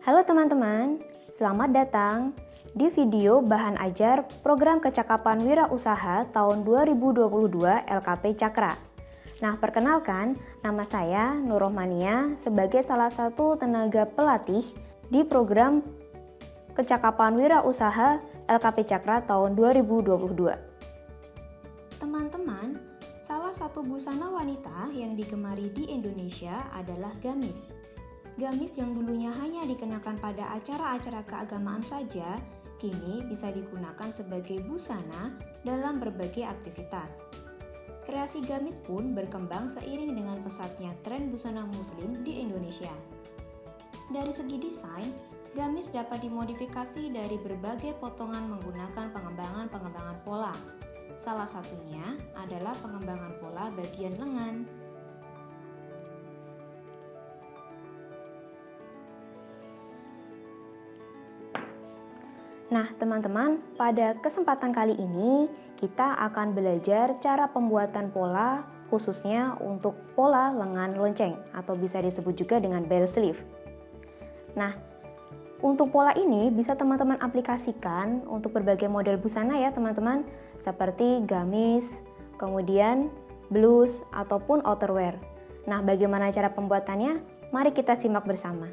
Halo teman-teman, selamat datang di video bahan ajar program kecakapan wirausaha tahun 2022 LKP Cakra. Nah, perkenalkan, nama saya Nurrohmania sebagai salah satu tenaga pelatih di program kecakapan wirausaha LKP Cakra tahun 2022. Teman-teman, salah satu busana wanita yang digemari di Indonesia adalah gamis. Gamis yang dulunya hanya dikenakan pada acara-acara keagamaan saja, kini bisa digunakan sebagai busana dalam berbagai aktivitas. Kreasi gamis pun berkembang seiring dengan pesatnya tren busana muslim di Indonesia. Dari segi desain, gamis dapat dimodifikasi dari berbagai potongan menggunakan pengembangan pola. Salah satunya adalah pengembangan pola bagian lengan. Nah, teman-teman, pada kesempatan kali ini kita akan belajar cara pembuatan pola khususnya untuk pola lengan lonceng atau bisa disebut juga dengan bell sleeve. Nah, untuk pola ini bisa teman-teman aplikasikan untuk berbagai model busana ya teman-teman, seperti gamis, kemudian blus ataupun outerwear. Nah, bagaimana cara pembuatannya? Mari kita simak bersama.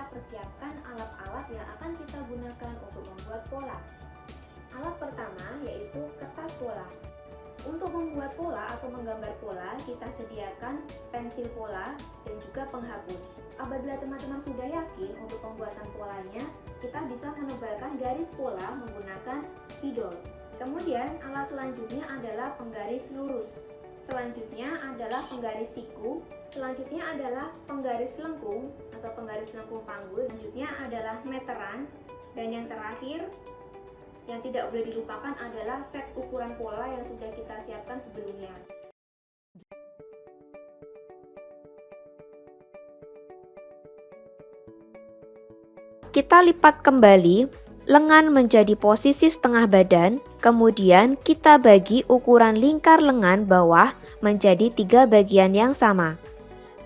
Persiapkan alat-alat yang akan kita gunakan untuk membuat pola. Alat pertama yaitu kertas pola. Untuk membuat pola atau menggambar pola, kita sediakan pensil pola dan juga penghapus. Apabila teman-teman sudah yakin untuk pembuatan polanya, kita bisa menebalkan garis pola menggunakan spidol. Kemudian alat selanjutnya adalah penggaris lurus. Selanjutnya adalah penggaris siku, selanjutnya adalah penggaris lengkung atau penggaris lengkung panggul, selanjutnya adalah meteran, dan yang terakhir yang tidak boleh dilupakan adalah set ukuran pola yang sudah kita siapkan sebelumnya. Kita lipat kembali lengan menjadi posisi setengah badan, kemudian kita bagi ukuran lingkar lengan bawah menjadi 3 bagian yang sama.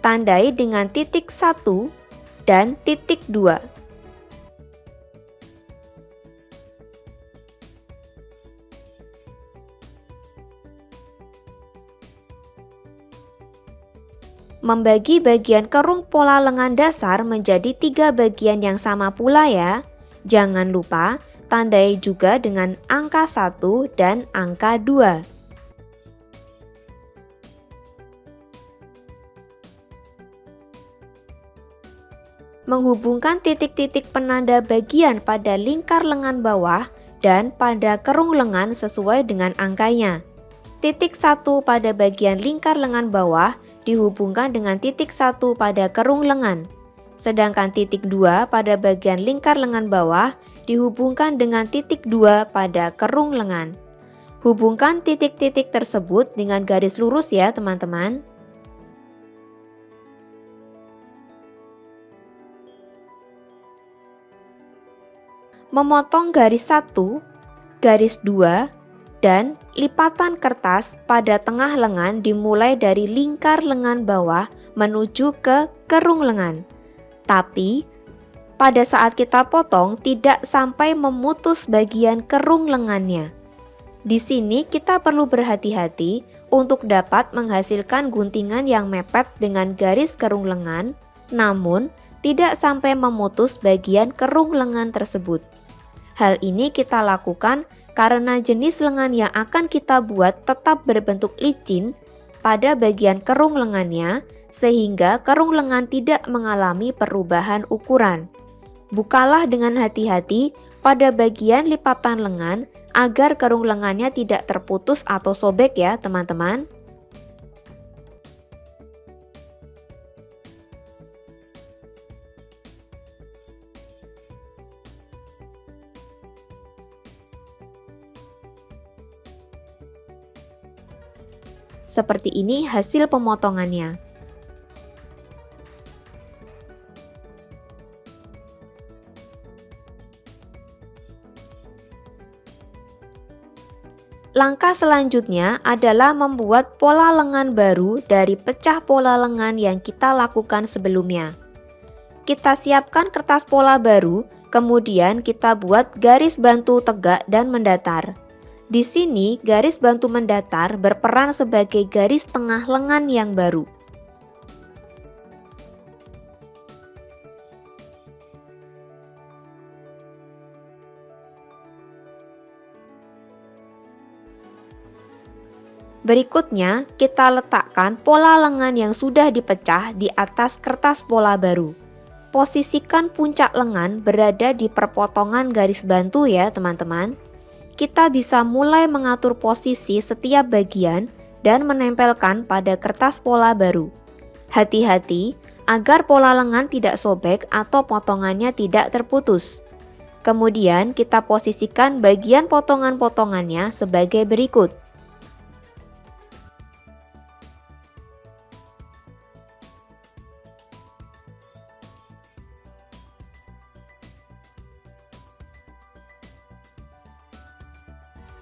Tandai dengan titik 1 dan titik 2. Membagi bagian kerung pola lengan dasar menjadi 3 bagian yang sama pula ya. Jangan lupa tandai juga dengan angka 1 dan angka 2. Menghubungkan titik-titik penanda bagian pada lingkar lengan bawah dan pada kerung lengan sesuai dengan angkanya. Titik 1 pada bagian lingkar lengan bawah dihubungkan dengan titik 1 pada kerung lengan. Sedangkan titik 2 pada bagian lingkar lengan bawah dihubungkan dengan titik 2 pada kerung lengan. Hubungkan titik-titik tersebut dengan garis lurus ya teman-teman. Memotong garis 1, garis 2, dan lipatan kertas pada tengah lengan dimulai dari lingkar lengan bawah menuju ke kerung lengan. Tapi, pada saat kita potong tidak sampai memutus bagian kerung lengannya. Di sini kita perlu berhati-hati untuk dapat menghasilkan guntingan yang mepet dengan garis kerung lengan, namun tidak sampai memutus bagian kerung lengan tersebut. Hal ini kita lakukan karena jenis lengan yang akan kita buat tetap berbentuk licin pada bagian kerung lengannya, sehingga kerung lengan tidak mengalami perubahan ukuran. Bukalah dengan hati-hati pada bagian lipatan lengan agar kerung lengannya tidak terputus atau sobek ya teman-teman. Seperti ini hasil pemotongannya. Langkah selanjutnya adalah membuat pola lengan baru dari pecah pola lengan yang kita lakukan sebelumnya. Kita siapkan kertas pola baru, kemudian kita buat garis bantu tegak dan mendatar. Di sini, garis bantu mendatar berperan sebagai garis tengah lengan yang baru. Berikutnya, kita letakkan pola lengan yang sudah dipecah di atas kertas pola baru. Posisikan puncak lengan berada di perpotongan garis bantu ya teman-teman. Kita bisa mulai mengatur posisi setiap bagian dan menempelkan pada kertas pola baru. Hati-hati agar pola lengan tidak sobek atau potongannya tidak terputus. Kemudian kita posisikan bagian potongan-potongannya sebagai berikut.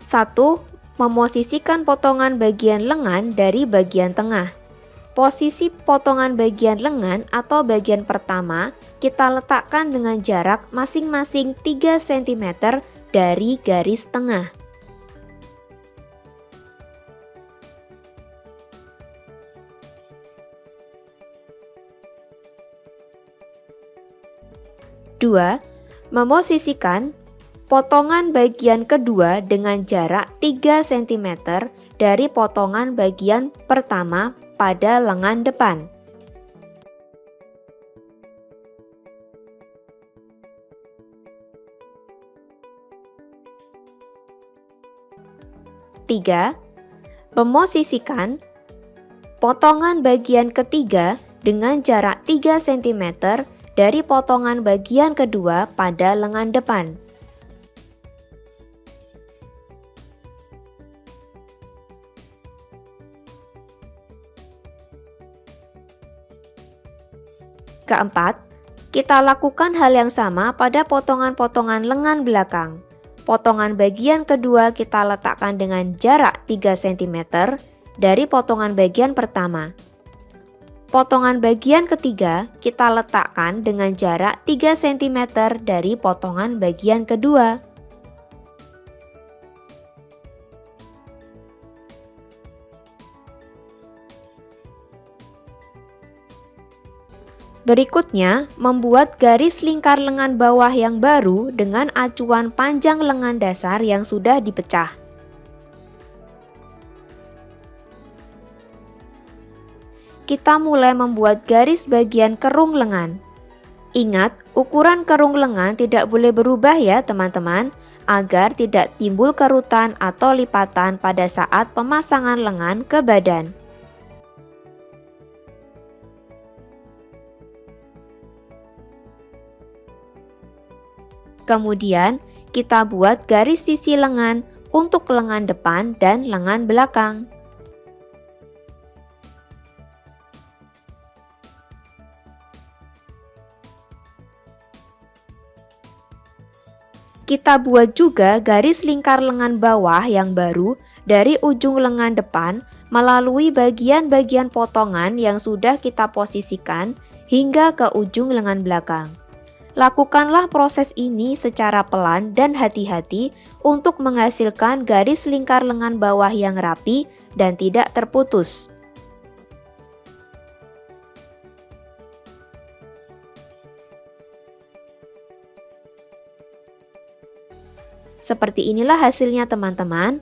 Satu, memosisikan potongan bagian lengan dari bagian tengah. Posisi potongan bagian lengan atau bagian pertama kita letakkan dengan jarak masing-masing 3 cm dari garis tengah. Dua, memosisikan potongan bagian kedua dengan jarak 3 cm dari potongan bagian pertama pada lengan depan. Tiga, memosisikan potongan bagian ketiga dengan jarak 3 cm dari potongan bagian kedua pada lengan depan. Keempat, kita lakukan hal yang sama pada potongan-potongan lengan belakang. Potongan bagian kedua kita letakkan dengan jarak 3 cm dari potongan bagian pertama. Potongan bagian ketiga kita letakkan dengan jarak 3 cm dari potongan bagian kedua. Berikutnya, membuat garis lingkar lengan bawah yang baru dengan acuan panjang lengan dasar yang sudah dipecah. Kita mulai membuat garis bagian kerung lengan. Ingat, ukuran kerung lengan tidak boleh berubah ya teman-teman, agar tidak timbul kerutan atau lipatan pada saat pemasangan lengan ke badan. Kemudian, kita buat garis sisi lengan untuk lengan depan dan lengan belakang. Kita buat juga garis lingkar lengan bawah yang baru dari ujung lengan depan melalui bagian-bagian potongan yang sudah kita posisikan hingga ke ujung lengan belakang. Lakukanlah proses ini secara pelan dan hati-hati untuk menghasilkan garis lingkar lengan bawah yang rapi dan tidak terputus. Seperti inilah hasilnya teman-teman.